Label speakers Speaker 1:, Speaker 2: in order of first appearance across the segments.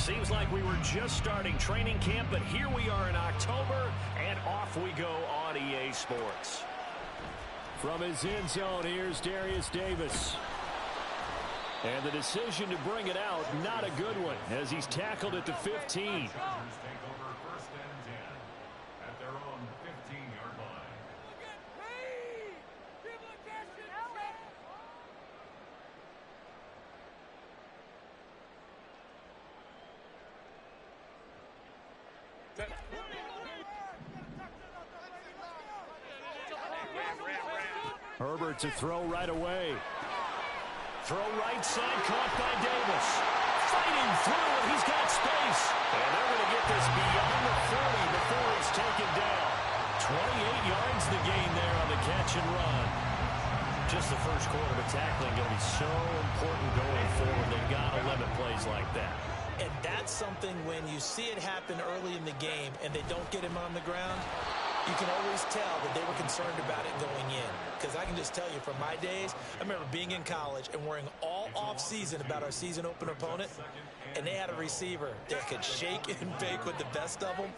Speaker 1: Seems like we were just starting training camp, but here we are in October, and off we go on EA Sports.
Speaker 2: From his end zone, here's Darius Davis. And the decision to bring it out, not a good one, as he's tackled at the 15. Herbert to throw right away.
Speaker 1: Throw right side, caught by Davis. Fighting through, and he's got space. And they're going to get this beyond the 40 before he's taken down. 28 yards the gain there on the catch and run. Just the first quarter of tackling going to be so important going forward. They've got to limit plays like that.
Speaker 3: And that's something when you see it happen early in the game and they don't get him on the ground, you can always tell that they were concerned about it going in. Because I can just tell you from my days, I remember being in college and worrying all off-season about our season opener opponent, and they had a receiver that could shake and bake with the best of them.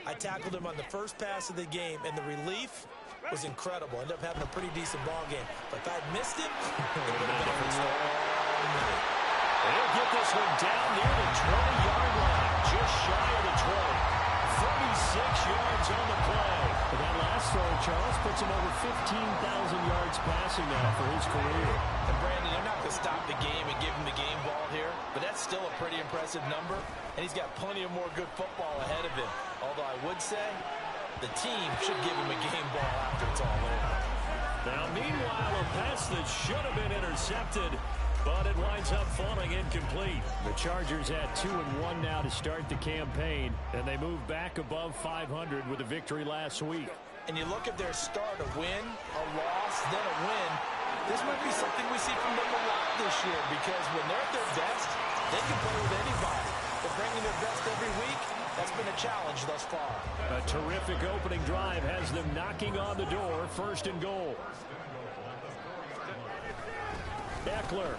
Speaker 3: I tackled him on the first pass of the game, and the relief was incredible. Ended up having a pretty decent ball game. But if I had missed him, it would have been a different story.
Speaker 1: They'll get this one down near the 20-yard line, just shy of the 20. 36 yards on the play.
Speaker 2: But that last throw, Charles, puts him over 15,000 yards passing now for his career.
Speaker 3: And Brandon, they're not going to stop the game and give him the game ball here, but that's still a pretty impressive number, and he's got plenty of more good football ahead of him. Although I would say the team should give him a game ball after it's all over.
Speaker 1: Now, meanwhile, a pass that should have been intercepted, but it winds up falling incomplete.
Speaker 2: The Chargers at 2-1 now to start the campaign, and they move back above 500 with a victory last week.
Speaker 3: And you look at their start, a win, a loss, then a win. This might be something we see from them a lot this year, because when they're at their best, they can play with anybody. But bringing their best every week, that's been a challenge thus far.
Speaker 2: A terrific opening drive has them knocking on the door, 1st and goal. Eckler.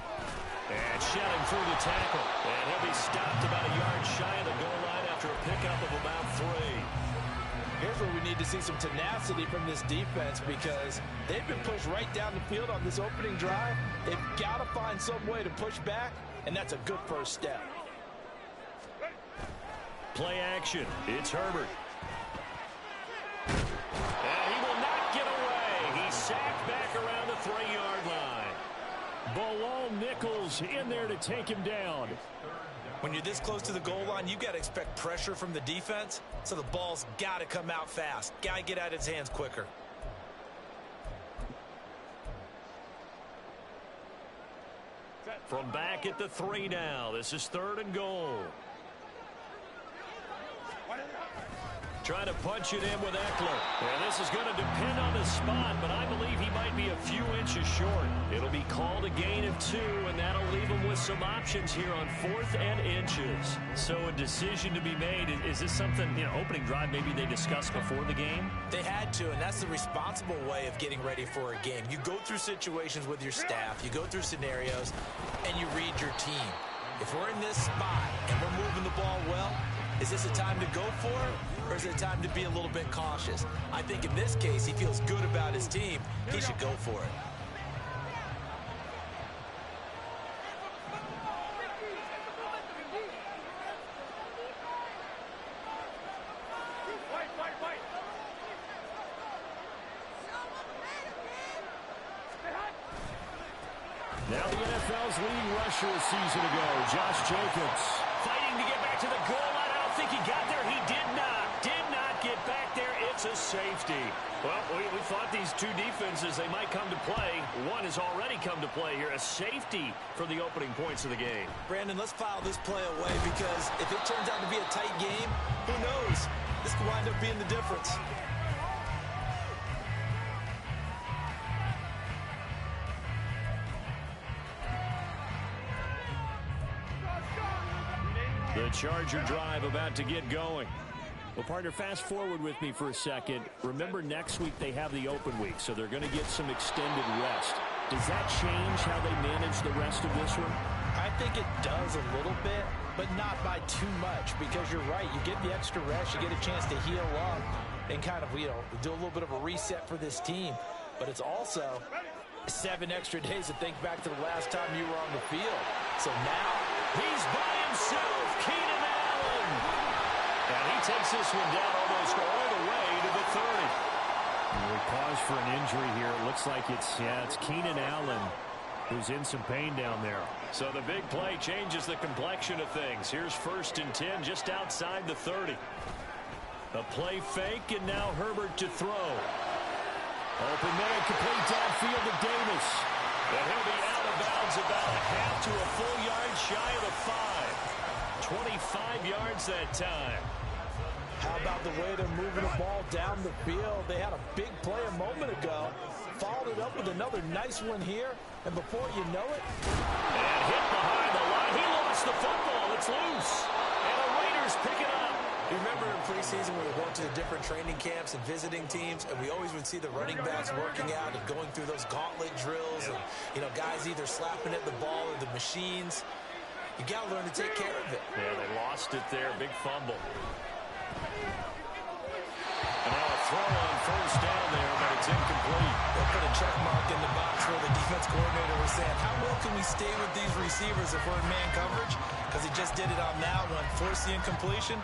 Speaker 1: And shedding through the tackle. And he'll be stopped about a yard shy of the goal line after a pickup of about 3.
Speaker 3: Here's where we need to see some tenacity from this defense, because they've been pushed right down the field on this opening drive. They've got to find some way to push back, and that's a good first step.
Speaker 1: Play action. It's Herbert. And he will not get away. He's sacked back around the 3-yard line.
Speaker 2: Bilal Nichols in there to take him down.
Speaker 3: When you're this close to the goal line, you've got to expect pressure from the defense, so the ball's got to come out fast. Got to get out of his hands quicker.
Speaker 1: From back at the 3 now, this is 3rd and goal. Trying to punch it in with Eckler. And this is going to depend on the spot, but I believe he might be a few inches short. It'll be called a gain of 2, and that'll leave him with some options here on 4th and inches. So a decision to be made. Is this something, opening drive maybe they discussed before the game?
Speaker 3: They had to, and that's the responsible way of getting ready for a game. You go through situations with your staff, you go through scenarios, and you read your team. If we're in this spot and we're moving the ball well, is this a time to go for it, or is it a time to be a little bit cautious? I think in this case, he feels good about his team. He should go for it.
Speaker 1: Now the NFL's leading rusher a season ago, Josh Jacobs. Fighting to get back to the goal line. I don't think he got there. He did not get back there. It's a safety. Well, we thought these two defenses, they might come to play. One has already come to play here. A safety for the opening points of the game.
Speaker 3: Brandon, let's file this play away, because if it turns out to be a tight game, who knows? This could wind up being the difference.
Speaker 2: The Charger drive about to get going. Well, partner, fast forward with me for a second. Remember, next week they have the open week, so they're going to get some extended rest. Does that change how they manage the rest of this one?
Speaker 3: I think it does a little bit, but not by too much, because you're right. You get the extra rest, you get a chance to heal up and kind of, do a little bit of a reset for this team. But it's also 7 extra days to think back to the last time you were on the field. So now
Speaker 1: he's by himself, Keenan Allen. And he takes this one down almost all the way to the 30.
Speaker 2: And we pause for an injury here. It looks like it's Keenan Allen who's in some pain down there.
Speaker 1: So the big play changes the complexion of things. Here's 1st and 10 just outside the 30. A play fake, and now Herbert to throw. Open man, complete downfield to Davis. And he'll be out of bounds about a half to a full yard shy of the 5. 25 yards that time.
Speaker 3: How about the way they're moving the ball down the field? They had a big play a moment ago. Followed it up with another nice one here. And before you know it...
Speaker 1: And hit behind the line. He lost the football. It's loose. And the Raiders pick it up.
Speaker 3: You remember in preseason when we were going to the different training camps and visiting teams, and we always would see the running backs working out and going through those gauntlet drills, and, guys either slapping at the ball or the machines. You got to learn to take care of it.
Speaker 1: Yeah, they lost it there. Big fumble. And now a throw on 1st down there, but it's incomplete.
Speaker 3: They put a check mark in the box where the defense coordinator was saying, how well can we stay with these receivers if we're in man coverage? Because he just did it on that one. Force the incompletion.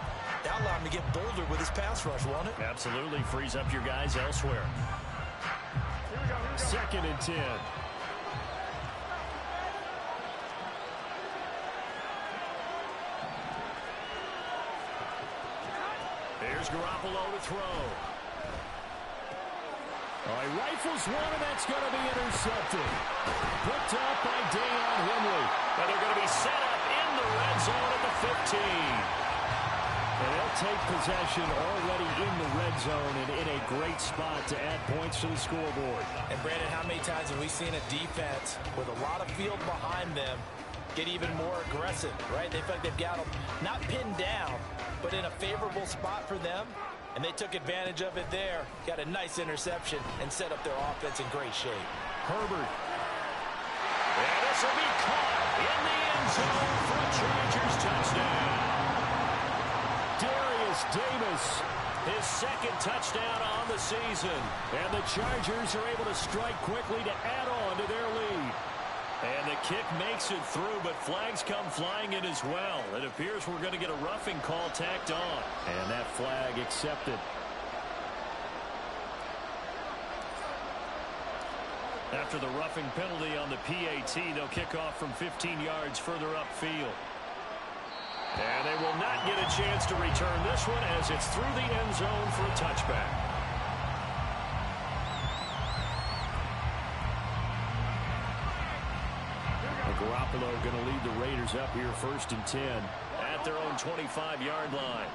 Speaker 3: That allowed him to get bolder with his pass rush, won't it?
Speaker 1: Absolutely. Frees up your guys elsewhere.
Speaker 2: 2nd and 10.
Speaker 1: Here's Garoppolo to throw.
Speaker 2: He rifles one, and that's going to be intercepted. Picked up by Deion Henley.
Speaker 1: And they're going to be set up in the red zone at the 15.
Speaker 2: And they'll take possession already in the red zone and in a great spot to add points to the scoreboard.
Speaker 3: And, Brandon, how many times have we seen a defense with a lot of field behind them get even more aggressive, right? They feel like they've got them not pinned down, but in a favorable spot for them, and they took advantage of it there. Got a nice interception and set up their offense in great shape.
Speaker 2: Herbert.
Speaker 1: And this will be caught in the end zone for a Chargers touchdown.
Speaker 2: Davis,
Speaker 1: his 2nd touchdown on the season.
Speaker 2: And the Chargers are able to strike quickly to add on to their lead.
Speaker 1: And the kick makes it through, but flags come flying in as well. It appears we're going to get a roughing call tacked on.
Speaker 2: And that flag accepted.
Speaker 1: After the roughing penalty on the PAT, they'll kick off from 15 yards further upfield. And they will not get a chance to return this one as it's through the end zone for a touchback.
Speaker 2: Garoppolo going to lead the Raiders up here 1st and 10.
Speaker 1: At their own 25-yard line.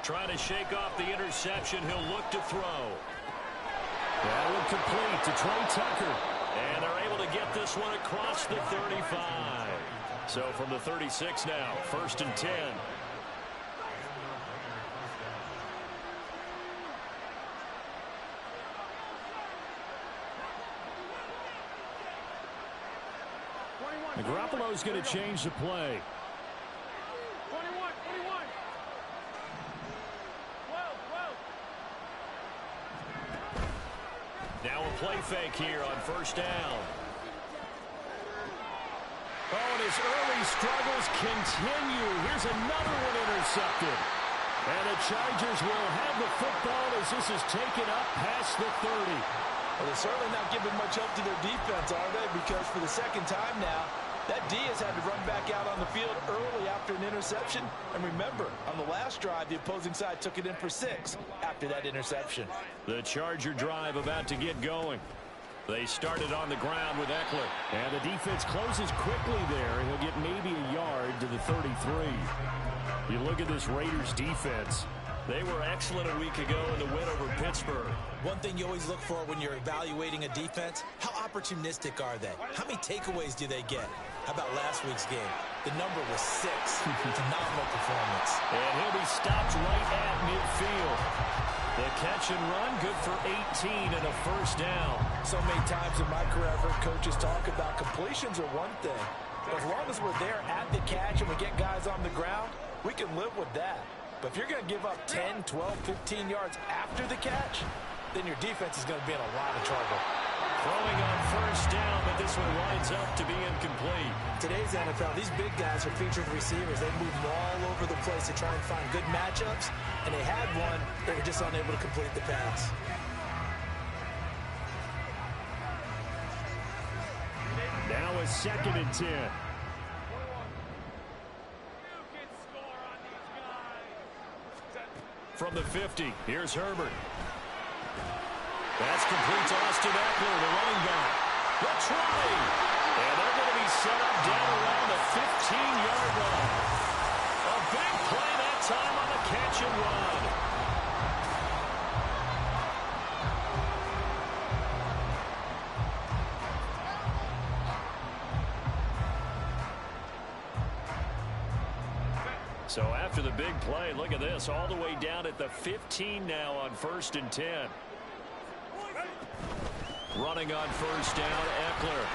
Speaker 1: Trying to shake off the interception. He'll look to throw.
Speaker 2: That one complete to Trey Tucker.
Speaker 1: And they're able to get this one across the 35. So from the 36 now, 1st and 10.
Speaker 2: And Garoppolo's going to change the play.
Speaker 4: 21.
Speaker 1: Now a play fake here on 1st down.
Speaker 2: Oh, and his early struggles continue. Here's another one intercepted. And the Chargers will have the football as this is taken up past the 30.
Speaker 3: Well, they're certainly not giving much help to their defense, are they? Because for the 2nd time now, that D has had to run back out on the field early after an interception. And remember, on the last drive, the opposing side took it in for 6 after that interception.
Speaker 1: The Charger drive about to get going. They started on the ground with Eckler.
Speaker 2: And the defense closes quickly there. He'll get maybe a yard to the 33. You look at this Raiders defense.
Speaker 1: They were excellent a week ago in the win over Pittsburgh.
Speaker 3: One thing you always look for when you're evaluating a defense, how opportunistic are they? How many takeaways do they get? How about last week's game? The number was 6. Phenomenal performance.
Speaker 1: And he'll be stopped right at midfield. The catch and run, good for 18 and a 1st down.
Speaker 3: So many times in my career, I've heard coaches talk about completions are one thing, As long as we're there at the catch and we get guys on the ground, we can live with that. But if you're going to give up 10, 12, 15 yards after the catch, then your defense is going to be in a lot of trouble.
Speaker 1: Throwing on first down, but this one winds up to be incomplete.
Speaker 3: Today's NFL, these big guys are featured receivers. They move all over the place to try and find good matchups, and they had one. They were just unable to complete the pass.
Speaker 2: Now a 2nd and 10.
Speaker 1: From the 50, here's Herbert. That's complete to Austin Eckler, the running back. The try. And they're going to be set up down around the 15-yard line. A big play that time on the catch and run. So after the big play, look at this, all the way down at the 15 now on 1st and 10. Running on first down, Eckler.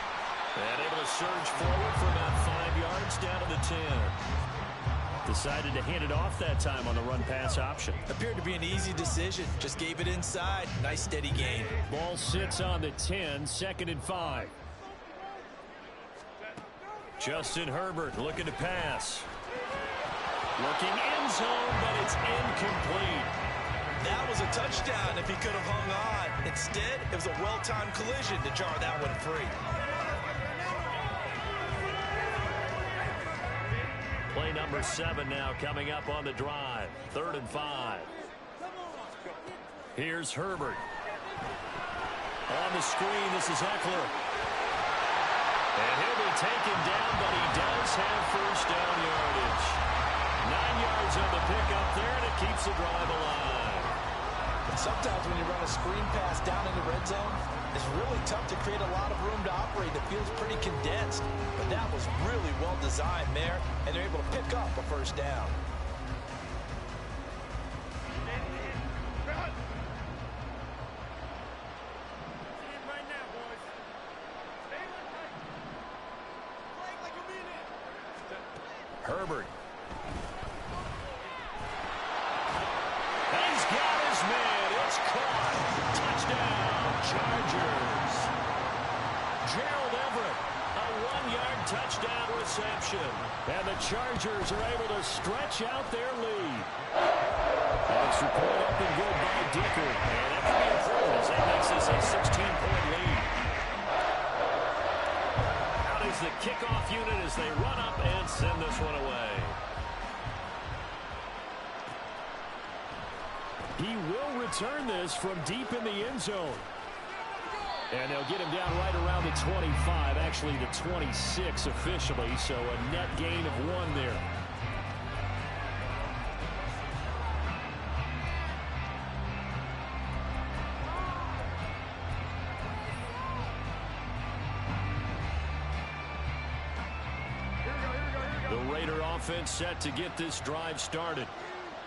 Speaker 1: And able to surge forward for about 5 yards down to the 10. Decided to hand it off that time on the run-pass option.
Speaker 3: Appeared to be an easy decision. Just gave it inside. Nice, steady gain.
Speaker 1: Ball sits on the 10, 2nd and 5. Justin Herbert looking to pass. Looking end zone, but it's incomplete.
Speaker 3: That was a touchdown if he could have hung on. Instead, it was a well-timed collision to jar that one free.
Speaker 1: Play number 7 now coming up on the drive. 3rd and 5. Here's Herbert. On the screen, this is Eckler. And he'll be taken down, but he does have first down yardage. 9 yards on the pickup there, and it keeps the drive alive.
Speaker 3: Sometimes when you run a screen pass down in the red zone, it's really tough to create a lot of room to operate. The field's pretty condensed, but that was really well designed there, and they're able to pick up a first down.
Speaker 1: Herbert. He's got his man. It's caught. Touchdown, Chargers. Gerald Everett, a 1-yard touchdown reception. And the Chargers are able to stretch out their lead. Extra point up and good by Dicker. And that could be important as that makes this a 16-point lead. Out is the kickoff unit as they run up and send this one away.
Speaker 2: He will return this from deep in the end zone. And they'll get him down right around the 25, actually the 26 officially, so a net gain of 1 there. The Raider offense set to get this drive started.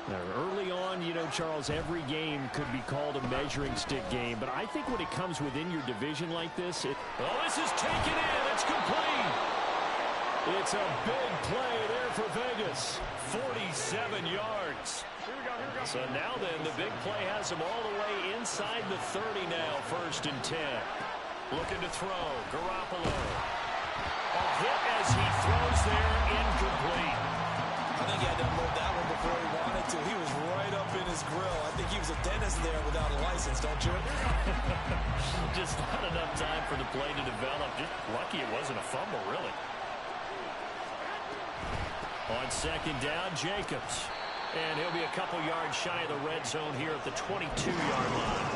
Speaker 2: Now, early on, you know, Charles, every game could be called a measuring stick game. But I think when it comes within your division like this,
Speaker 1: this is taken in. It's complete. It's a big play there for Vegas. 47 yards. So now then, the big play has him all the way inside the 30 now, 1st and 10. Looking to throw. Garoppolo. A hit as he throws there, incomplete.
Speaker 3: I think he had to unload that one before he wanted to. He was right up in his grill. I think he was a dentist there without a license, don't you?
Speaker 1: Just not enough time for the play to develop. Just lucky it wasn't a fumble, really. On 2nd down, Jacobs. And he'll be a couple yards shy of the red zone here at the 22-yard line.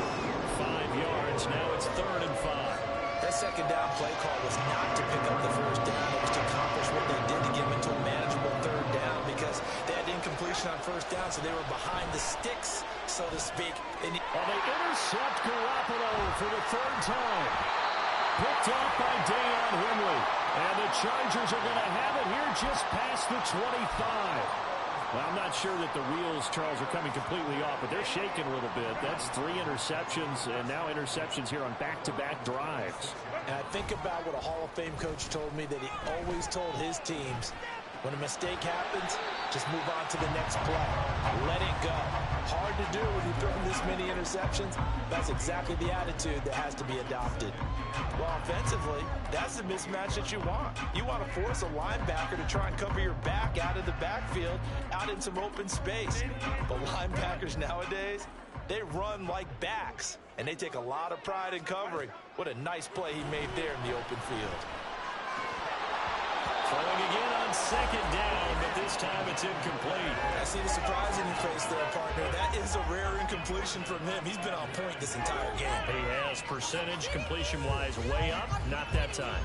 Speaker 1: 5 yards. Now it's 3rd and 5.
Speaker 3: That 2nd down play call was not to pick up the first down. It was to accomplish what they did to get them into a manageable 3rd down because they had incompletion on 1st down, so they were behind the sticks, so to speak.
Speaker 2: And they intercept Garoppolo for the 3rd time. Picked off by Deion Henry. And the Chargers are going to have it here just past the 25. Well, I'm not sure that the wheels, Charles, are coming completely off, but they're shaking a little bit. That's 3 interceptions, and now interceptions here on back-to-back drives.
Speaker 3: And I think about what a Hall of Fame coach told me that he always told his teams, when a mistake happens, just move on to the next play. Let it go. Hard to do when you're throwing this many interceptions. That's exactly the attitude that has to be adopted. Well, offensively, that's the mismatch that you want. You want to force a linebacker to try and cover your back out of the backfield, out in some open space. But linebackers nowadays, they run like backs, and they take a lot of pride in covering. What a nice play he made there in the open field.
Speaker 2: Throwing again on second down, but this time it's incomplete.
Speaker 3: I see the surprise in your face there, partner. That is a rare incompletion from him. He's been on point this entire game.
Speaker 1: He has percentage completion-wise way up. Not that time.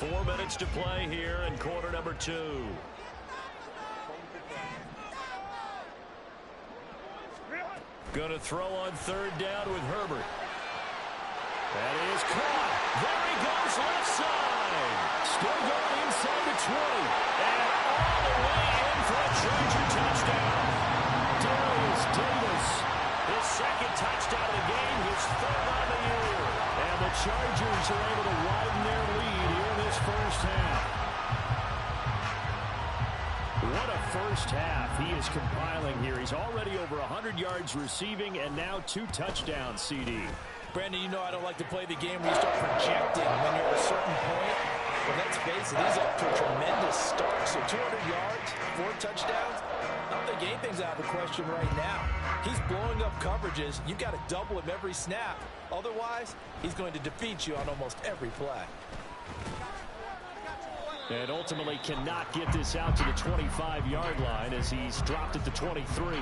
Speaker 1: 4 minutes to play here in quarter number 2. Going to throw on third down with Herbert. That is caught. There he goes left side. Still going inside the 20. And all the way in for a Charger touchdown. Darius Davis. His second touchdown of the game. His third on the year. And the Chargers are able to widen their lead here in this first half. What a first half he is compiling here. He's already over 100 yards receiving and now 2 touchdowns, CD.
Speaker 3: Brandon, you know I don't like to play the game where you start projecting when you're at a certain point. But let's face it, he's up to a tremendous start. So 200 yards, 4 touchdowns. I don't think anything's out of the question right now. He's blowing up coverages. You've got to double him every snap. Otherwise, he's going to defeat you on almost every play.
Speaker 1: And ultimately cannot get this out to the 25-yard line as he's dropped at the 23.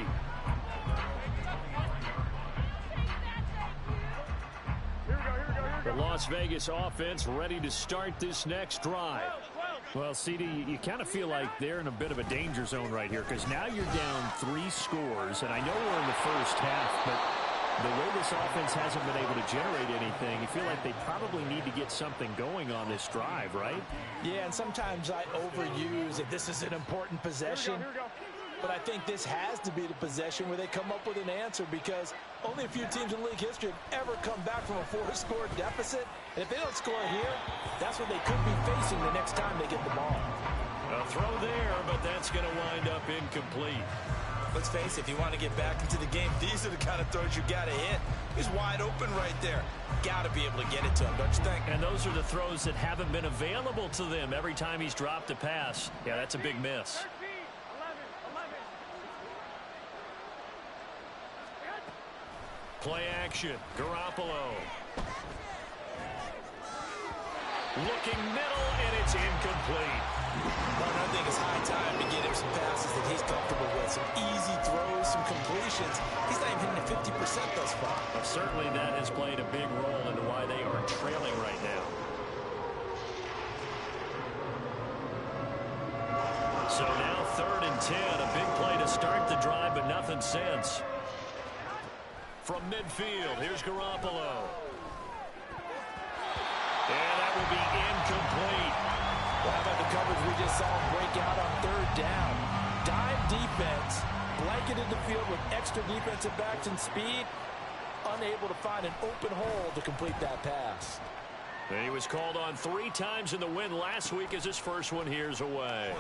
Speaker 1: The Las Vegas offense ready to start this next drive. Well, CD, you kind of feel like they're in a bit of a danger zone right here because now you're down 3 scores, and I know we're in the first half, but the way this offense hasn't been able to generate anything, you feel like they probably need to get something going on this drive, right?
Speaker 3: Yeah, and sometimes I overuse if this is an important possession. But I think this has to be the possession where they come up with an answer because only a few teams in league history have ever come back from a 4-score deficit. And if they don't score here, that's what they could be facing the next time they get the ball.
Speaker 1: A throw there, but that's going to wind up incomplete.
Speaker 3: Let's face it, if you want to get back into the game, these are the kind of throws you got to hit. He's wide open right there. Got to be able to get it to him, don't you think?
Speaker 1: And those are the throws that haven't been available to them every time he's dropped a pass. Yeah, that's a big miss. Play action. Garoppolo. Looking middle, and it's incomplete.
Speaker 3: Well, I think it's high time to get him some passes that he's comfortable with. Some easy throws, some completions. He's not even hitting 50% thus far.
Speaker 1: But certainly that has played a big role into why they are trailing right now. So now 3rd and 10. A big play to start the drive, but nothing since. From midfield, here's Garoppolo. And that will be incomplete.
Speaker 3: Well, how about the coverage we just saw him break out on 3rd down? Dime defense, blanketed the field with extra defensive backs and speed, unable to find an open hole to complete that pass.
Speaker 1: And he was called on 3 times in the win last week as his first one here's away.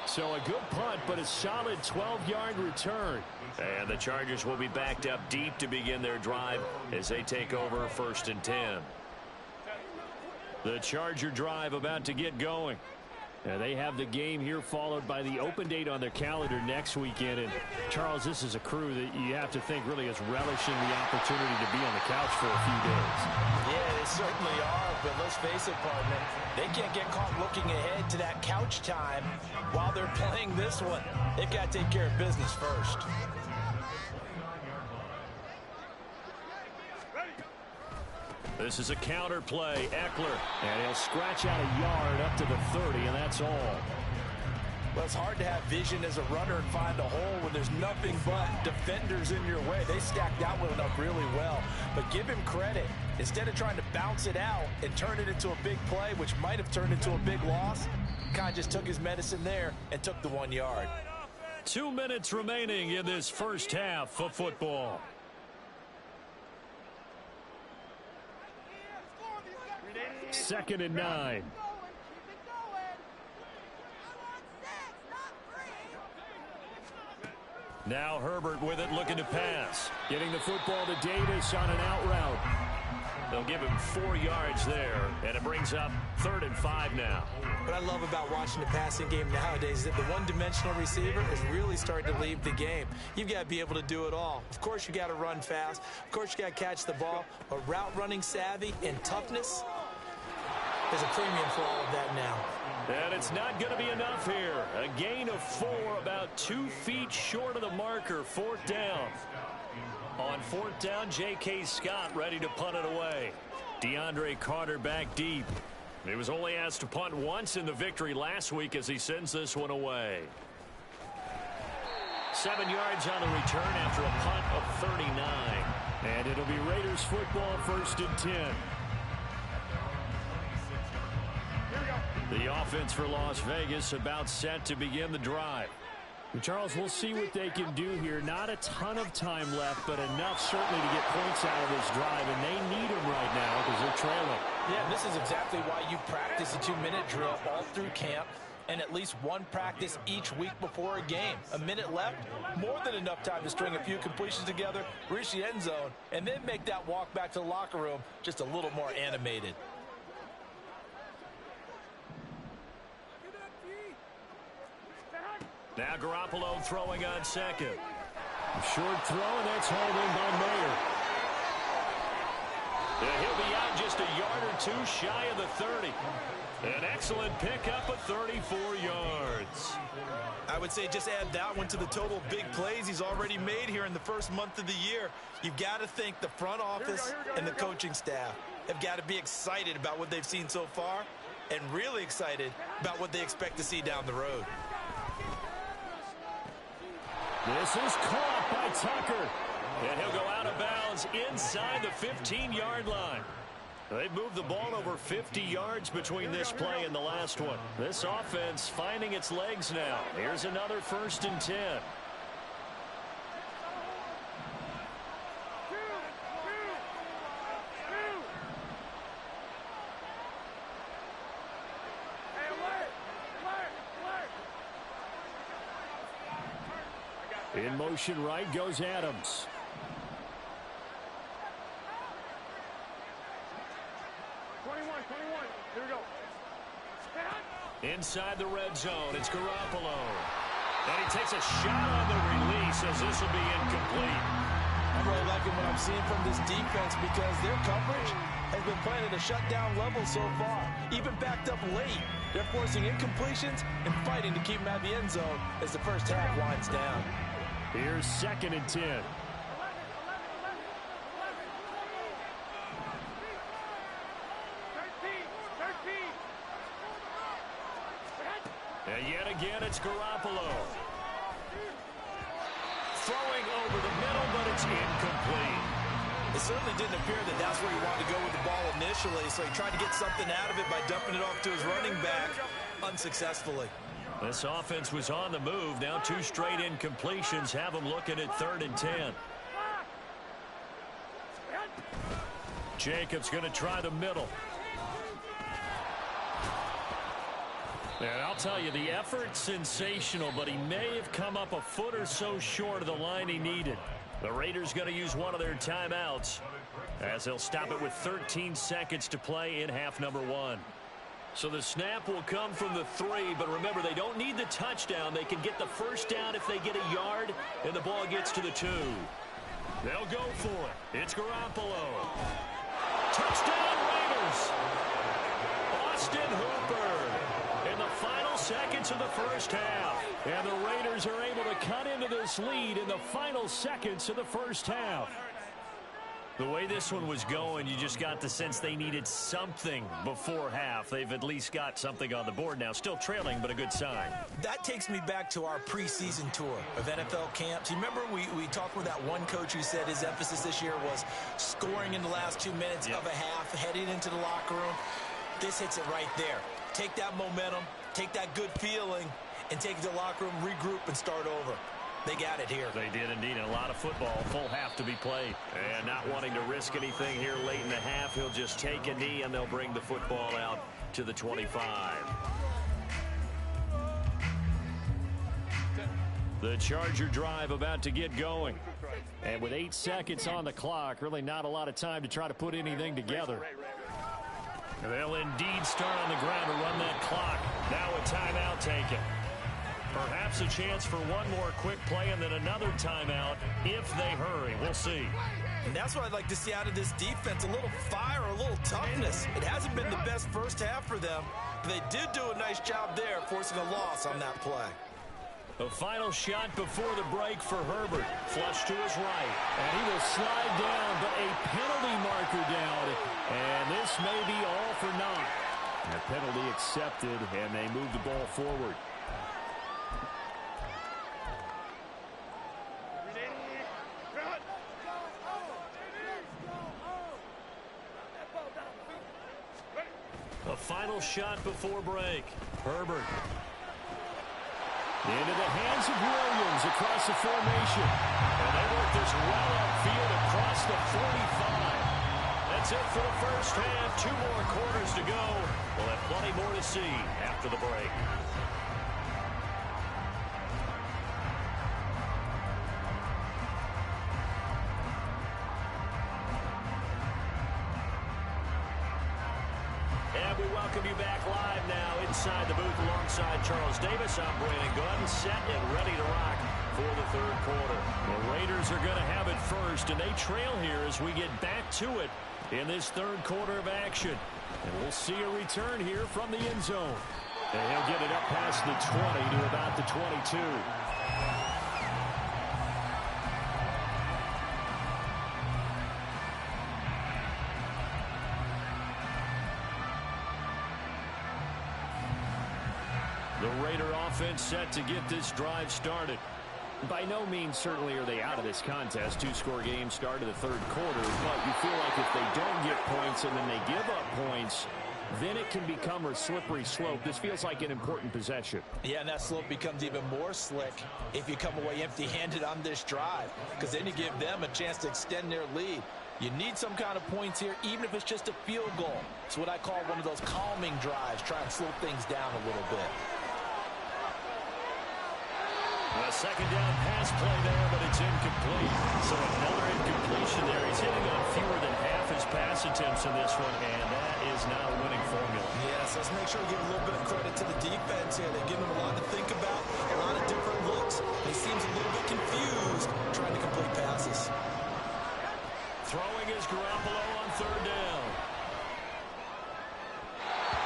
Speaker 1: So a good punt, but a solid 12-yard return. And the Chargers will be backed up deep to begin their drive as they take over 1st and 10. The Charger drive about to get going. They have the game here followed by the open date on their calendar next weekend. And, Charles, this is a crew that you have to think really is relishing the opportunity to be on the couch for a few days.
Speaker 3: Yeah, they certainly are. But let's face it, partner, they can't get caught looking ahead to that couch time while they're playing this one. They've got to take care of business first.
Speaker 1: This is a counter play. Eckler. And he'll scratch out a yard up to the 30, and that's all.
Speaker 3: Well, it's hard to have vision as a runner and find a hole when there's nothing but defenders in your way. They stacked that one up really well. But give him credit. Instead of trying to bounce it out and turn it into a big play, which might have turned into a big loss, kind of just took his medicine there and took the 1 yard.
Speaker 2: 2 minutes remaining in this first half of football. Second and 9. Now Herbert with it, looking to pass. Getting the football to Davis on an out route. They'll give him 4 yards there, and it brings up 3rd and 5 now.
Speaker 3: What I love about watching the passing game nowadays is that the one-dimensional receiver is really starting to leave the game. You've got to be able to do it all. Of course, you got to run fast. Of course, you got to catch the ball. But route running savvy and toughness, there's a premium for all of that now.
Speaker 2: And it's not going to be enough here. A gain of 4, about 2 feet short of the marker. 4th down. On 4th down, J.K. Scott ready to punt it away. DeAndre Carter back deep. He was only asked to punt once in the victory last week as he sends this one away. 7 yards on the return after a punt of 39. And it'll be Raiders football, 1st and 10. The offense for Las Vegas about set to begin the drive. Charles, we'll see what they can do here. Not a ton of time left, but enough certainly to get points out of this drive, and they need them right now because they're trailing.
Speaker 3: Yeah, this is exactly why you practice a 2-minute drill all through camp and at least one practice each week before a game. A minute left, more than enough time to string a few completions together, reach the end zone, and then make that walk back to the locker room just a little more animated.
Speaker 2: Now Garoppolo throwing on second. Short throw, and that's hauled in by Mayer. Yeah, he'll be out just a yard or 2 shy of the 30. An excellent pickup of 34 yards.
Speaker 3: I would say just add that one to the total big plays he's already made here in the first month of the year. You've got to think the front office and the coaching staff have got to be excited about what they've seen so far and really excited about what they expect to see down the road.
Speaker 2: This is caught by Tucker. And he'll go out of bounds inside the 15-yard line. They've moved the ball over 50 yards between this play and the last one. This offense finding its legs now. Here's another 1st and 10. In motion right goes Adams.
Speaker 4: Here we go.
Speaker 2: Inside the red zone, it's Garoppolo. And he takes a shot on the release as this will be incomplete.
Speaker 3: I'm really liking what I'm seeing from this defense because their coverage has been playing at a shutdown level so far. Even backed up late, they're forcing incompletions and fighting to keep them out of the end zone as the first half winds down.
Speaker 2: Here's 2nd and 10. And yet again, it's Garoppolo. Throwing over the middle, but it's incomplete.
Speaker 3: It certainly didn't appear that that's where he wanted to go with the ball initially, so he tried to get something out of it by dumping it off to his running back unsuccessfully.
Speaker 2: This offense was on the move. Now 2 straight incompletions have them looking at 3rd and 10. Jacobs going to try the middle. And I'll tell you, the effort's sensational, but he may have come up a foot or so short of the line he needed. The Raiders going to use one of their timeouts as they'll stop it with 13 seconds to play in half number 1. So the snap will come from the 3, but remember, they don't need the touchdown. They can get the first down if they get a yard, and the ball gets to the 2. They'll go for it. It's Garoppolo. Touchdown, Raiders! Austin Hooper in the final seconds of the first half. And the Raiders are able to cut into this lead in the final seconds of the first half. The way this one was going, you just got the sense they needed something before half. They've at least got something on the board now. Still trailing, but a good sign.
Speaker 3: That takes me back to our preseason tour of NFL camps. You remember we talked with that one coach who said his emphasis this year was scoring in the last 2 minutes of a half, heading into the locker room. This hits it right there. Take that momentum, take that good feeling, and take it to the locker room, regroup, and start over. They got it here.
Speaker 2: They did indeed, and a lot of football, full half to be played. And not wanting to risk anything here late in the half, he'll just take a knee, and they'll bring the football out to the 25. The Charger drive about to get going. And with 8 seconds on the clock, really not a lot of time to try to put anything together. They'll indeed start on the ground to run that clock. Now a timeout taken. Perhaps a chance for one more quick play and then another timeout if they hurry. We'll see.
Speaker 3: And that's what I'd like to see out of this defense. A little fire, a little toughness. It hasn't been the best first half for them. But they did do a nice job there, forcing a loss on that play.
Speaker 2: A final shot before the break for Herbert. Flush to his right. And he will slide down, but a penalty marker down. And this may be all for naught. A penalty accepted, and they move the ball forward. A final shot before break. Herbert. Into the hands of Williams across the formation. And they work this well upfield across the 45. That's it for the first half. 2 more quarters to go. We'll have plenty more to see after the break. And we welcome you back live now inside the booth alongside Charles Davis. I'm Brandon Gunn, set and ready to rock for the third quarter. The Raiders are going to have it first, and they trail here as we get back to it in this third quarter of action. And we'll see a return here from the end zone. And he'll get it up past the 20 to about the 22. The Raider offense set to get this drive started. By no means certainly are they out of this contest. 2-score game start of the third quarter, but you feel like if they don't get points and then they give up points, then it can become a slippery slope. This feels like an important possession.
Speaker 3: Yeah, and that slope becomes even more slick if you come away empty-handed on this drive, because then you give them a chance to extend their lead. You need some kind of points here, even if it's just a field goal. It's what I call one of those calming drives, try and slow things down a little bit.
Speaker 2: A second down pass play there, but it's incomplete. So another incompletion there. He's hitting on fewer than half his pass attempts in this one, and that is not a winning formula.
Speaker 3: Yes, let's make sure we give a little bit of credit to the defense here. They've given him a lot to think about, a lot of different looks. He seems a little bit confused trying to complete passes.
Speaker 2: Throwing is Garoppolo on third down.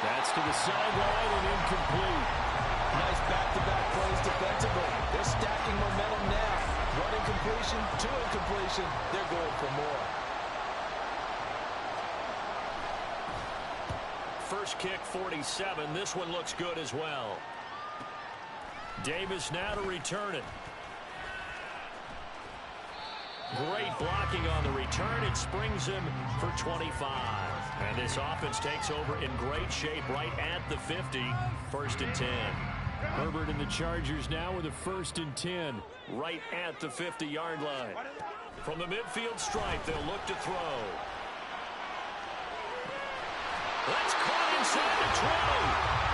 Speaker 2: That's to the sideline and incomplete.
Speaker 3: Nice back-to-back plays defensively. They're stacking momentum now. One incompletion, 2 incompletion. They're going for more.
Speaker 2: First kick, 47. This one looks good as well. Davis now to return it. Great blocking on the return. It springs him for 25. And this offense takes over in great shape right at the 50. 1st and 10. Herbert and the Chargers now with a 1st and 10 right at the 50-yard line. From the midfield stripe, they'll look to throw. That's caught inside the 20.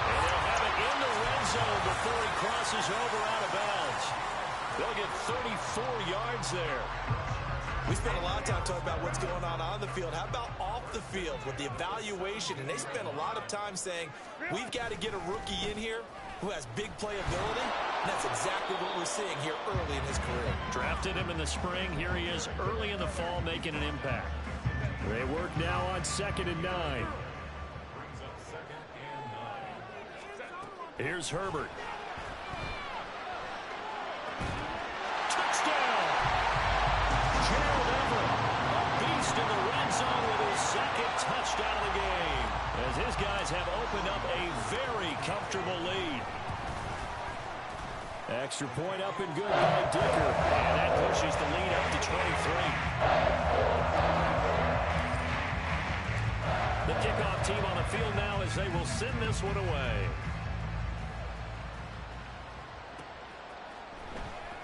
Speaker 2: And they'll have it in the red zone before he crosses over out of bounds. They'll get 34 yards there.
Speaker 3: We spent a lot of time talking about what's going on the field. How about off the field with the evaluation? And they spent a lot of time saying, we've got to get a rookie in here who has big playability. And that's exactly what we're seeing here early in his career.
Speaker 2: Drafted him in the spring. Here he is early in the fall making an impact. They work now on 2nd and 9. Here's Herbert. Touchdown! Gerald Everett, a beast in the Cardinals have opened up a very comfortable lead. Extra point up and good by Dicker. And that pushes the lead up to 23. The kickoff team on the field now as they will send this one away.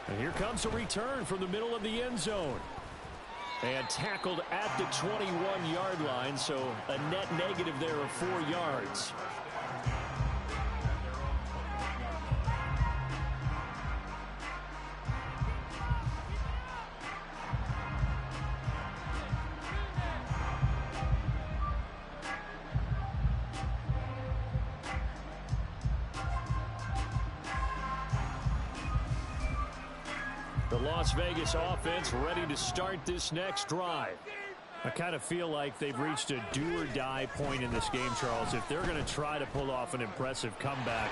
Speaker 2: And here comes a return from the middle of the end zone. And tackled at the 21-yard line, so a net negative there of 4 yards. The Las Vegas offense ready to start this next drive. I kind of feel like they've reached a do-or-die point in this game, Charles. If they're going to try to pull off an impressive comeback,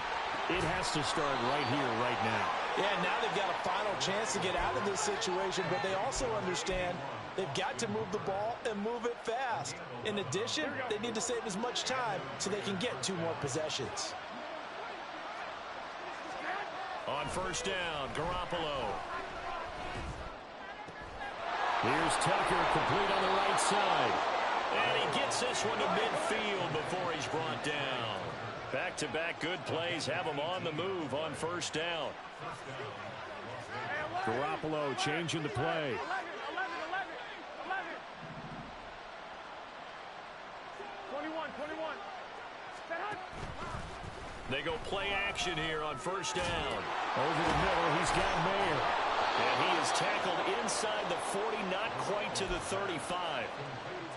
Speaker 2: it has to start right here, right now.
Speaker 3: Yeah, now they've got a final chance to get out of this situation, but they also understand they've got to move the ball and move it fast. In addition, they need to save as much time so they can get 2 more possessions.
Speaker 2: On first down, Garoppolo. Here's Tucker, complete on the right side. And he gets this one to midfield before he's brought down. Back-to-back good plays have him on the move on first down. Garoppolo changing the play.
Speaker 4: 21.
Speaker 2: They go play action here on first down. Over the middle, he's got Mayer. And he is tackled inside the 40, not quite to the 35.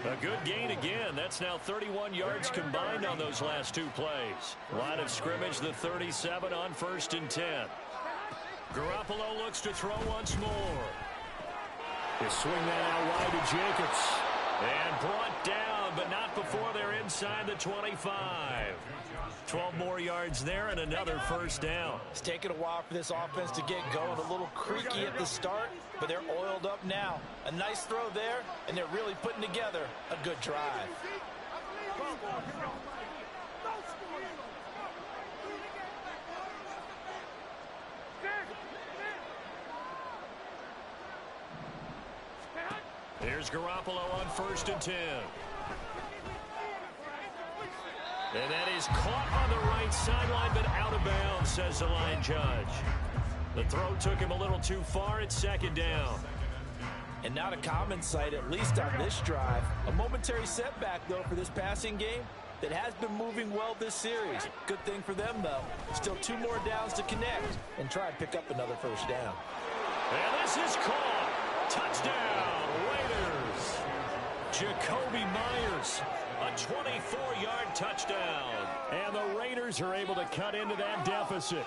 Speaker 2: A good gain again. That's now 31 yards combined on those last 2 plays. Line of scrimmage, the 37 on first and 10. Garoppolo looks to throw once more. They swing that out wide to Jacobs. And brought down, but not before they're inside the 25. 12 more yards there and another first down.
Speaker 3: It's taken a while for this offense to get going. A little creaky at the start, but they're oiled up now. A nice throw there, and they're really putting together a good drive.
Speaker 2: Here's Garoppolo on first and 10. And that is caught on the right sideline, but out of bounds, says the line judge. The throw took him a little too far. It's second down.
Speaker 3: And not a common sight, at least on this drive. A momentary setback, though, for this passing game that has been moving well this series. Good thing for them, though. Still 2 more downs to connect and try and pick up another first down.
Speaker 2: And this is caught. Touchdown, Raiders. Jacoby Myers. A 24-yard touchdown. And the Raiders are able to cut into that deficit.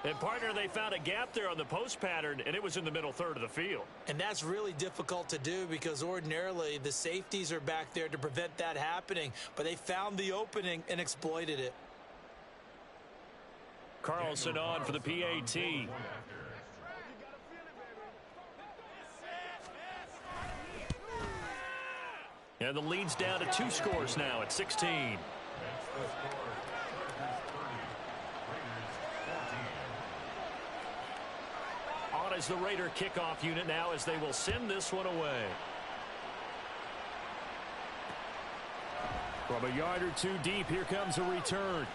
Speaker 2: And, partner, they found a gap there on the post pattern, and it was in the middle third of the field.
Speaker 3: And that's really difficult to do because ordinarily the safeties are back there to prevent that happening. But they found the opening and exploited it.
Speaker 2: Carlson on for the PAT. And the lead's down to 2 scores now at 16. On is the Raider kickoff unit now as they will send this one away. From a yard or 2 deep, here comes a return.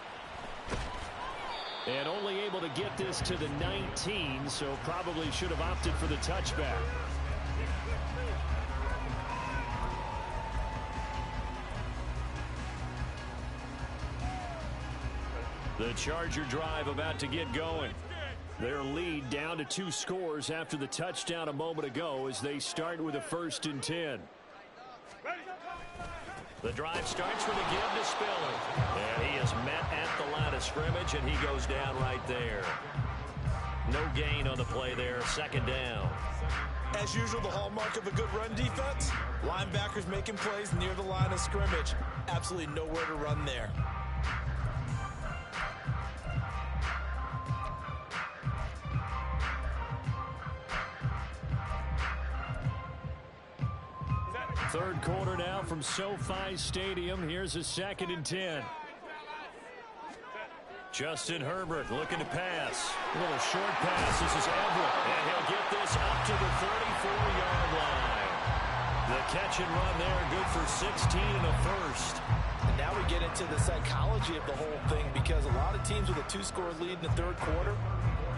Speaker 2: And only able to get this to the 19, so probably should have opted for the touchback. The Charger drive about to get going. Their lead down to 2 scores after the touchdown a moment ago as they start with a first and 10. The drive starts with a give to Spiller. And he is met at the line of scrimmage, and he goes down right there. No gain on the play there, second down.
Speaker 3: As usual, the hallmark of a good run defense, linebackers making plays near the line of scrimmage. Absolutely nowhere to run there.
Speaker 2: Third quarter now from SoFi Stadium. Here's a 2nd and 10. Justin Herbert looking to pass. A little short pass. This is Everett. And he'll get this up to the 34-yard line. The catch and run there, good for 16 and a first.
Speaker 3: And now we get into the psychology of the whole thing, because a lot of teams with a 2-score lead in the third quarter,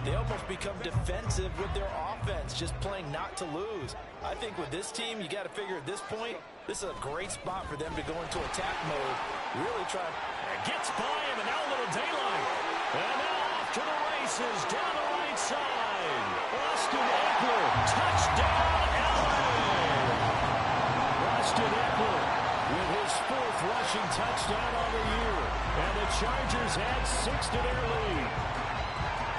Speaker 3: they almost become defensive with their offense, just playing not to lose. I think with this team, you got to figure at this point, this is a great spot for them to go into attack mode. Really try.
Speaker 2: And gets by him, and now a little daylight. And now off to the races, down the right side. Austin Eckler, touchdown, LA! Austin Eckler with his 4th rushing touchdown on the year. And the Chargers add 6 to their lead.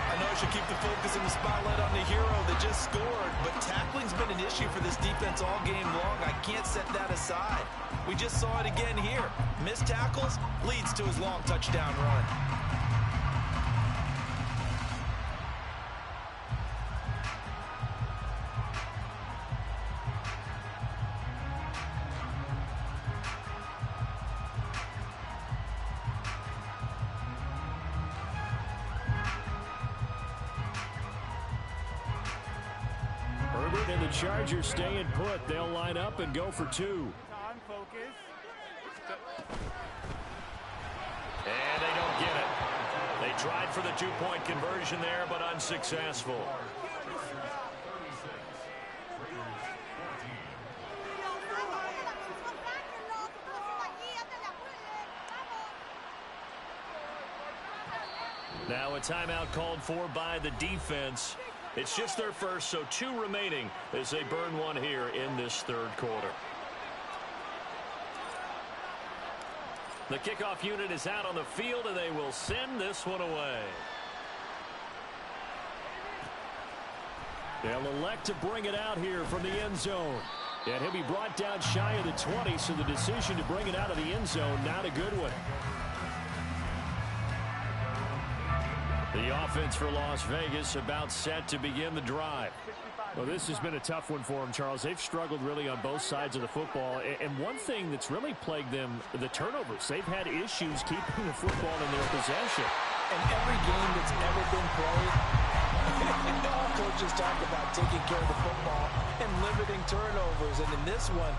Speaker 3: I know I should keep the focus and the spotlight on the hero that just scored, but tackling's been an issue for this defense all game long. I can't set that aside. We just saw it again here. Missed tackles leads to his long touchdown run.
Speaker 2: And the Chargers staying put. They'll line up and go for 2.
Speaker 4: Time, focus.
Speaker 2: And they don't get it. They tried for the 2-point conversion there, but unsuccessful. Now a timeout called for by the defense. It's just their first, so 2 remaining as they burn one here in this third quarter. The kickoff unit is out on the field, and they will send this one away. They'll elect to bring it out here from the end zone. And he'll be brought down shy of the 20, so the decision to bring it out of the end zone, not a good one. The offense for Las Vegas about set to begin the drive. Well, this has been a tough one for them, Charles. They've struggled really on both sides of the football. And one thing that's really plagued them, the turnovers. They've had issues keeping the football in their possession.
Speaker 3: And every game that's ever been played, all coaches talk about taking care of the football and limiting turnovers. And in this one,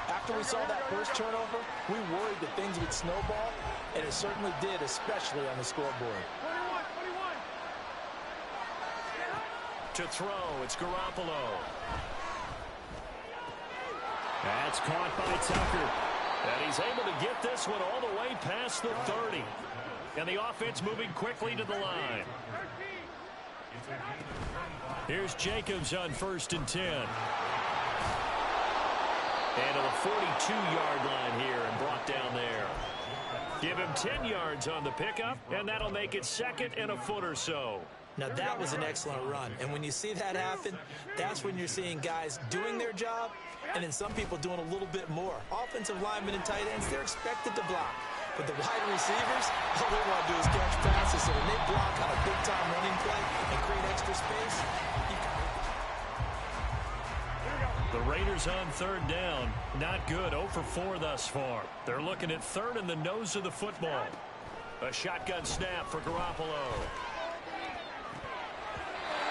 Speaker 3: after we saw that first turnover, we worried that things would snowball, and it certainly did, especially on the scoreboard.
Speaker 2: To throw, it's Garoppolo. That's caught by Tucker. And he's able to get this one all the way past the 30. And the offense moving quickly to the line. Here's Jacobs on 1st and 10. And to the 42-yard line here and brought down there. Give him 10 yards on the pickup, and that'll make it 2nd and a foot or so.
Speaker 3: Now, that was an excellent run. And when you see that happen, that's when you're seeing guys doing their job and then some people doing a little bit more. Offensive linemen and tight ends, they're expected to block. But the wide receivers, all they want to do is catch passes. So when they block on a big-time running play and create extra space, you can make it.
Speaker 2: The Raiders on 3rd down. Not good. 0 for 4 thus far. They're looking at 3rd in the nose of the football. A shotgun snap for Garoppolo.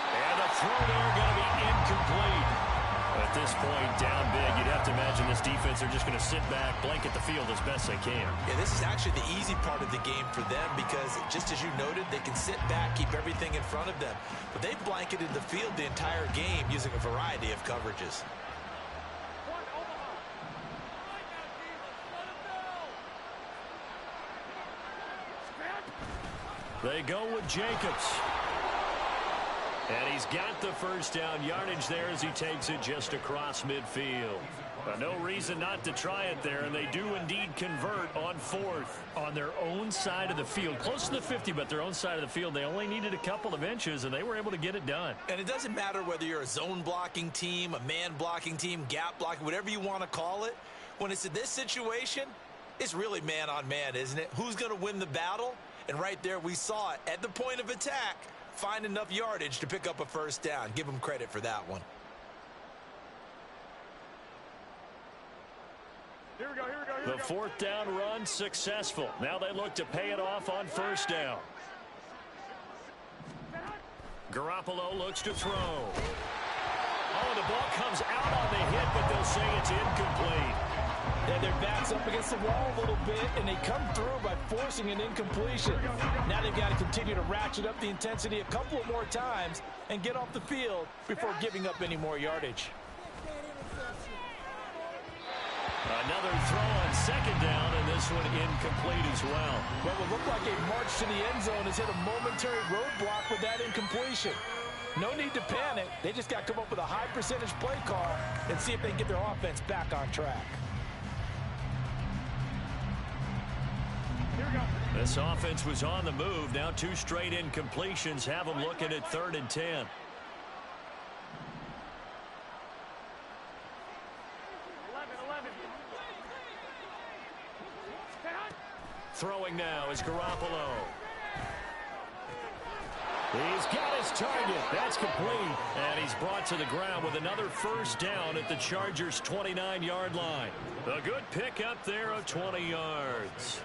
Speaker 2: And the throw there going to be incomplete. At this point, down big, you'd have to imagine this defense are just going to sit back, blanket the field as best they can.
Speaker 3: Yeah, this is actually the easy part of the game for them because, just as you noted, they can sit back, keep everything in front of them. But they've blanketed the field the entire game using a variety of coverages.
Speaker 2: They go with Jacobs. And he's got the first down yardage there as he takes it just across midfield. No reason not to try it there, and they do indeed convert on 4th on their own side of the field. Close to the 50, but their own side of the field. They only needed a couple of inches, and they were able to get it done.
Speaker 3: And it doesn't matter whether you're a zone blocking team, a man blocking team, gap blocking, whatever you want to call it. When it's in this situation, it's really man on man, isn't it? Who's going to win the battle? And right there we saw it at the point of attack. Find enough yardage to pick up a first down. Give them credit for that one.
Speaker 4: Here we go, here we go, here
Speaker 2: The
Speaker 4: we go.
Speaker 2: fourth down run successful. Now they look to pay it off on first down. Garoppolo looks to throw. Oh, the ball comes out on the hit, but they'll say it's incomplete.
Speaker 3: And their back's up against the wall a little bit, and they come through by forcing an incompletion. Now they've got to continue to ratchet up the intensity a couple of more times and get off the field before giving up any more yardage.
Speaker 2: Another throw on second down, and this one incomplete as well.
Speaker 3: What would look like a march to the end zone has hit a momentary roadblock with that incompletion. No need to panic. They just got to come up with a high percentage play call and see if they can get their offense back on track.
Speaker 4: Here we go.
Speaker 2: This offense was on the move. Now two straight incompletions have them looking at 3rd and 10.
Speaker 4: 11.
Speaker 2: Throwing now is Garoppolo. He's got his target. That's complete. And he's brought to the ground with another first down at the Chargers' 29-yard line. A good pickup there of 20 yards.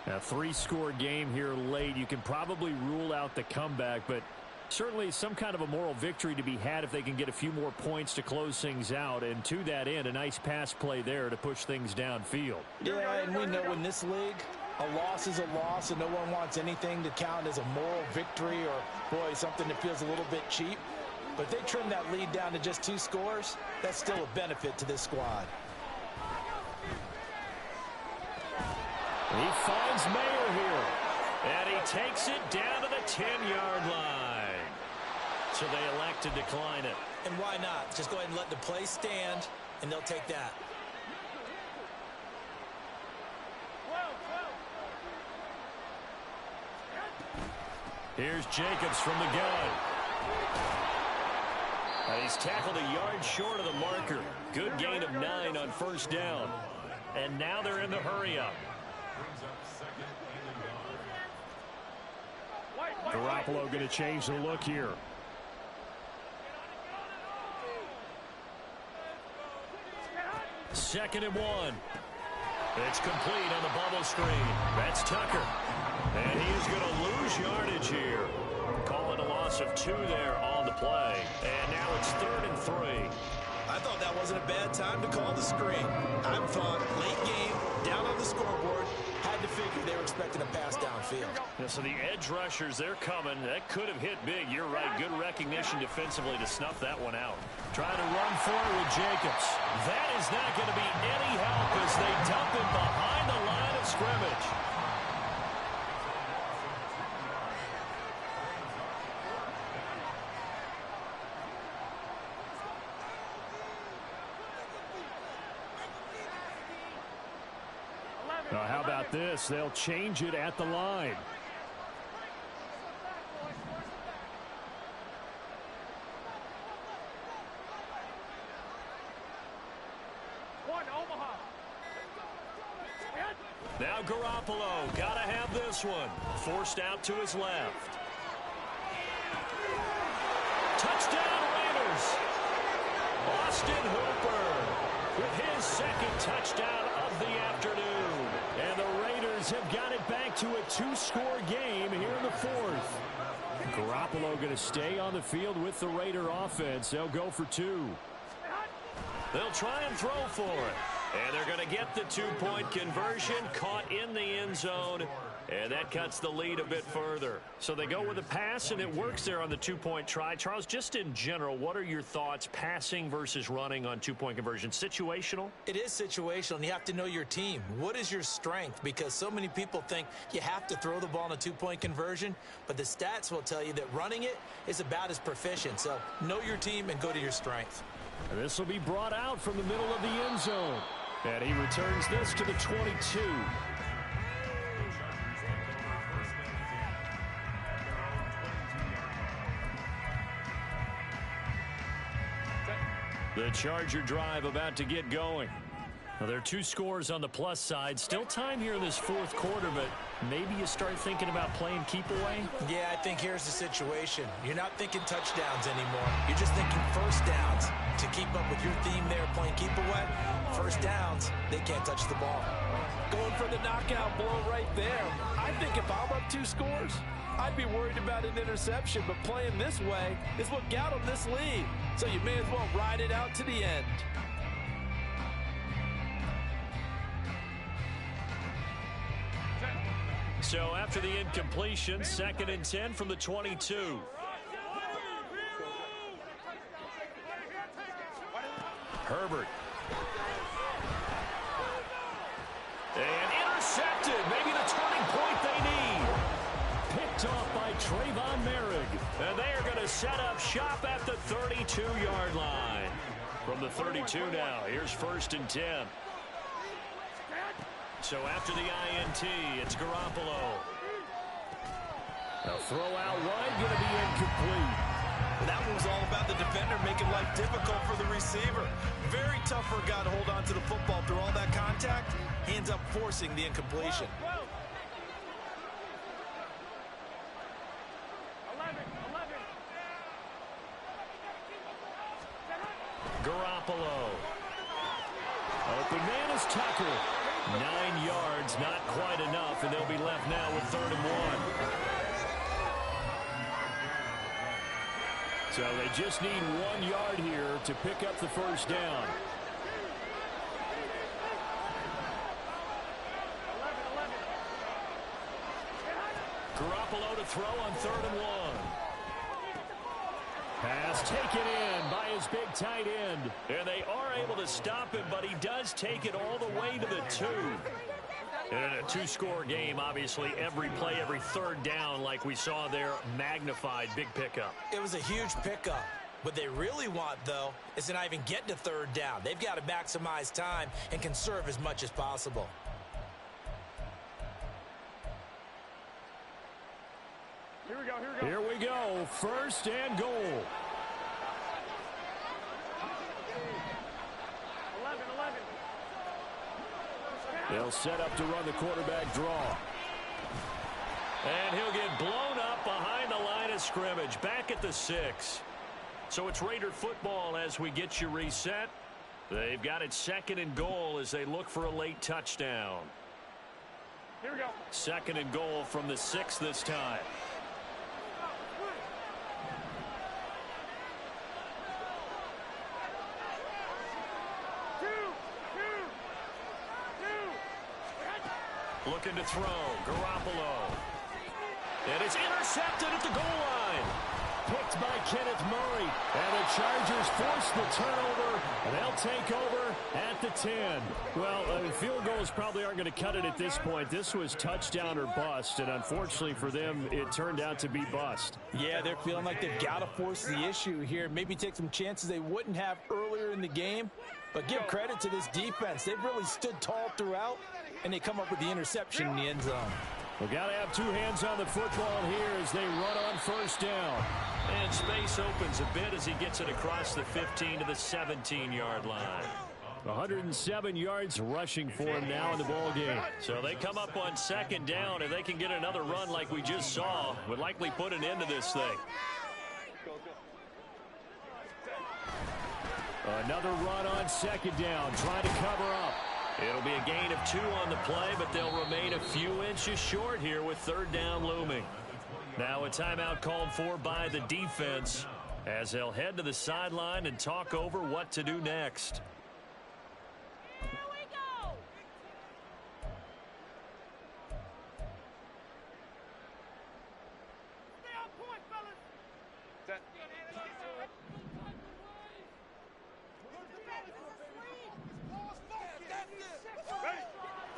Speaker 5: A 3-score game here late. You can probably rule out the comeback, but certainly some kind of a moral victory to be had if they can get a few more points to close things out. And to that end, a nice pass play there to push things downfield.
Speaker 3: Yeah, and we know in this league, a loss is a loss, and no one wants anything to count as a moral victory or, boy, something that feels a little bit cheap. But if they trim that lead down to just 2 scores, that's still a benefit to this squad.
Speaker 2: He finds Mayer here. And he takes it down to the 10-yard line. So they elect to decline it.
Speaker 3: And why not? Just go ahead and let the play stand, and they'll take that.
Speaker 2: Here's Jacobs from the gun. And he's tackled a yard short of the marker. Good gain of 9 on first down. And now they're in the hurry-up.
Speaker 5: Garoppolo going to change the look here.
Speaker 2: Second and 1. It's complete on the bubble screen. That's Tucker. And he is going to lose yardage here. Call it a loss of 2 there on the play. And now it's 3rd and 3.
Speaker 3: I thought that wasn't a bad time to call the screen. I thought late game, down on the scoreboard, had to figure they were expecting a pass downfield.
Speaker 2: Yeah, so the edge rushers, they're coming. That could have hit big. You're right. Good recognition defensively to snuff that one out. Trying to run forward with Jacobs. That is not going to be any help as they dump him behind the line of scrimmage.
Speaker 5: How about this? They'll change it at the line.
Speaker 2: Now Garoppolo, gotta have this one. Forced out to his left. Touchdown Raiders. Austin Hooper with his second touchdown of the afternoon. And the Raiders have got it back to a 2-score game here in the 4th.
Speaker 5: Garoppolo going to stay on the field with the Raider offense. They'll go for 2.
Speaker 2: They'll try and throw for it. And they're going to get the 2-point conversion, caught in the end zone, and that cuts the lead a bit further. So they go with a pass, and it works there on the 2-point try. Charles, just in general, what are your thoughts passing versus running on 2-point conversion? Situational?
Speaker 3: It is situational, and you have to know your team. What is your strength? Because so many people think you have to throw the ball in a 2-point conversion, but the stats will tell you that running it is about as proficient. So know your team and go to your strength.
Speaker 5: And this will be brought out from the middle of the end zone. And he returns this to the 22.
Speaker 2: The Charger drive about to get going. Now, there are 2 scores on the plus side. Still time here in this 4th quarter, but maybe you start thinking about playing keep away?
Speaker 3: Yeah, I think here's the situation. You're not thinking touchdowns anymore. You're just thinking first downs to keep up with your theme there, playing keep away. First downs, they can't touch the ball.
Speaker 6: Going for the knockout blow right there. I think if I'm up 2 scores, I'd be worried about an interception, but playing this way is what got them this lead. So you may as well ride it out to the end.
Speaker 2: So after the incompletion, 2nd and 10 from the 22. Herbert. And intercepted. Maybe the turning point they need. Picked off by Trayvon Merrick. And they are going to set up shop at the 32-yard line. From the 32 now, here's 1st and 10. So after the INT, it's Garoppolo. A throw out wide, going to be incomplete.
Speaker 3: That one was all about the defender making life difficult for the receiver. Very tough for a guy to hold on to the football through all that contact. He ends up forcing the incompletion.
Speaker 4: 11.
Speaker 2: Garoppolo. Open man is Tucker. 9 yards, not quite enough, and they'll be left now with 3rd and 1. So they just need 1 yard here to pick up the first down.
Speaker 4: 11.
Speaker 2: Garoppolo to throw on 3rd and 1. Pass taken in by his big tight end. And they are able to stop him, but he does take it all the way to the 2. And in a 2-score game, obviously, every play, every 3rd down, like we saw there, magnified, big pickup.
Speaker 3: It was a huge pickup. What they really want, though, is to not even get to 3rd down. They've got to maximize time and conserve as much as possible.
Speaker 4: Here we go.
Speaker 2: Here we go. 1st and goal.
Speaker 4: 11.
Speaker 2: They'll set up to run the quarterback draw. And he'll get blown up behind the line of scrimmage, back at the 6. So it's Raider football as we get you reset. They've got it 2nd and goal as they look for a late touchdown.
Speaker 4: Here we go.
Speaker 2: 2nd and goal from the 6 this time. Looking to throw. Garoppolo. And it's intercepted at the goal line. Picked by Kenneth Murray. And the Chargers force the turnover. And they'll take over at the 10. Well, field goals probably aren't going to cut it at this point. This was touchdown or bust. And unfortunately for them, it turned out to be bust.
Speaker 3: Yeah, they're feeling like they've got to force the issue here. Maybe take some chances they wouldn't have earlier in the game. But give credit to this defense. They've really stood tall throughout. And they come up with the interception in the end zone.
Speaker 2: We've got to have 2 hands on the football here as they run on 1st down. And space opens a bit as he gets it across the 15 to the 17-yard line. 107 yards rushing for him now in the ball game. So they come up on 2nd down, and they can get another run like we just saw. Would likely put an end to this thing. Another run on 2nd down, trying to cover up. It'll be a gain of 2 on the play, but they'll remain a few inches short here with 3rd down looming. Now a timeout called for by the defense as they'll head to the sideline and talk over what to do next.
Speaker 4: Here we go. Stay on point, fellas. Set.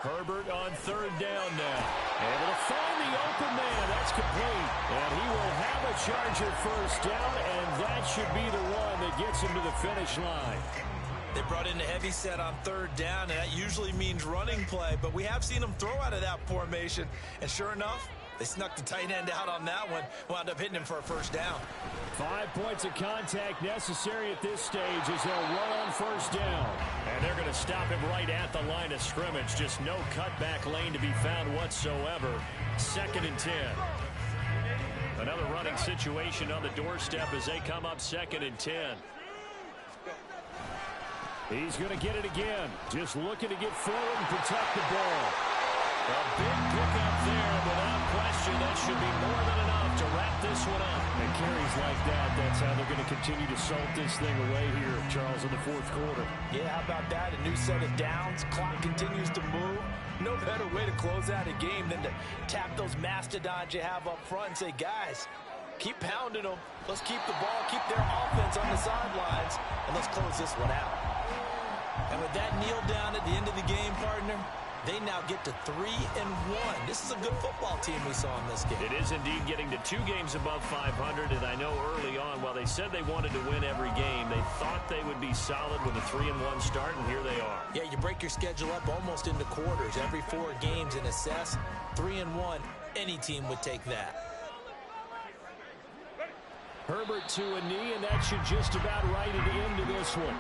Speaker 2: Herbert on 3rd down now. Able to find the open man. That's complete. And he will have a Charger first down, and that should be the one that gets him to the finish line.
Speaker 3: They brought in a heavy set on 3rd down, and that usually means running play. But we have seen them throw out of that formation. And sure enough, they snuck the tight end out on that one. Wound up hitting him for a first down.
Speaker 2: 5 points of contact necessary at this stage as they'll run on 1st down. And they're going to stop him right at the line of scrimmage. Just no cutback lane to be found whatsoever. 2nd and 10. Another running situation on the doorstep as they come up 2nd and 10.
Speaker 5: He's going to get it again. Just looking to get forward and protect the ball.
Speaker 2: A big pickup there. Without question, that should be more than enough to wrap this one up.
Speaker 5: And carries like that, that's how they're going to continue to salt this thing away here, Charles, in the fourth quarter.
Speaker 6: Yeah, how about that? A new set of downs. Clock continues to move. No better way to close out a game than to tap those mastodons you have up front and say, guys, keep pounding them. Let's keep the ball, keep their offense on the sidelines, and let's close this one out.
Speaker 3: And with that kneel down at the end of the game, partner, they now get to 3-1. This is a good football team we saw in this game.
Speaker 2: It is indeed getting to 2 games above 500, and I know early on, while they said they wanted to win every game, they thought they would be solid with a 3-1 start, and here they are.
Speaker 3: Yeah, you break your schedule up almost into quarters, every 4 games, and assess 3-1. Any team would take that.
Speaker 5: Herbert to a knee, and that should just about write it into this one.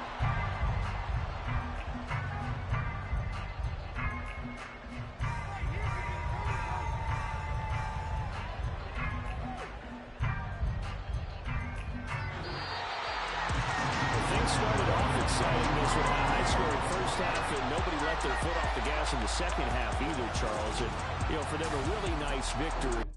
Speaker 5: Started off exciting this with a high-scoring first half, and nobody let their foot off the gas in the second half either, Charles. And, for them, a really nice victory.